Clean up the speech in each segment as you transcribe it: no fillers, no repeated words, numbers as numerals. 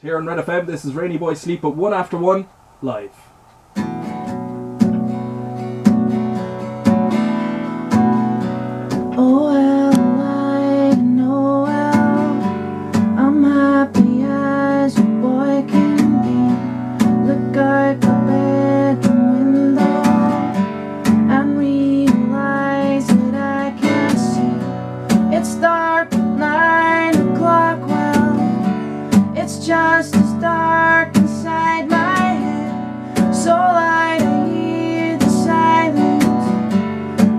Here on RedFM, this is Rainy Boy Sleep at 1 After 1 live. Oh well, I know well, I'm happy as a boy can be. Look out the bedroom window and realize that I can't see. It's dark at 9 o'clock, well, it's just as dark inside my head. So light, I hear the silence,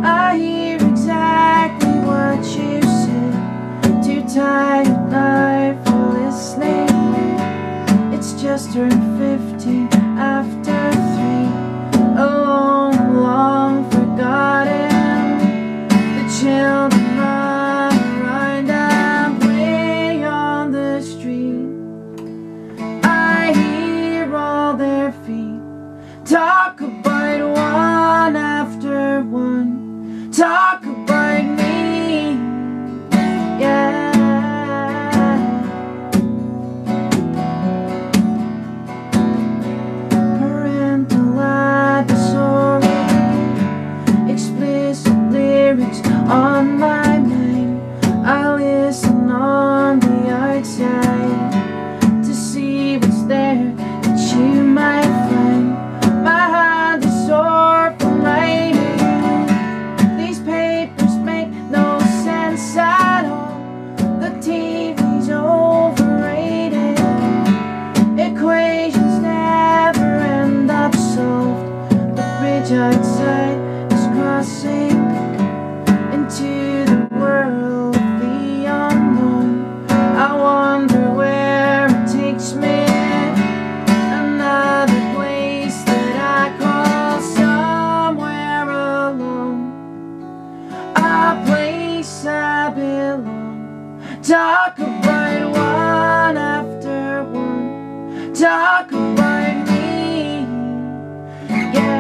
I hear exactly what you said. Too tired now for listening. It's just turned 50 after 3. A long, long forgotten. The children run around and play on the street. I hear all their feet talk about one after one. Talk about me, yeah. Parental advisory, explicit lyrics on my mind. I listen on the outside to see what's there that you might find. My hand is sore from writing. These papers make no sense at all. The TV's overrated. Equations never end up solved. The bridge outside is crossing into the world of the unknown. I wonder where it takes me. Another place that I call somewhere alone. A place I belong. Talk about one after one. Talk about me, yeah.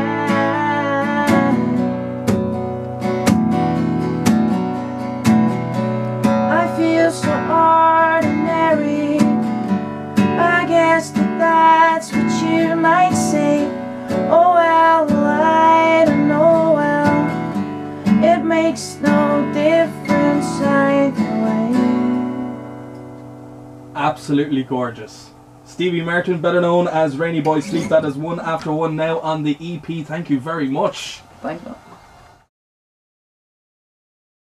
I feel so ordinary. I guess that's what you might say. Oh well, I don't know well. It makes no difference either way. Absolutely gorgeous. Stevie Martin, better known as Rainy Boy Sleep. That is 1 After 1 now on the EP. Thank you very much. Thank you.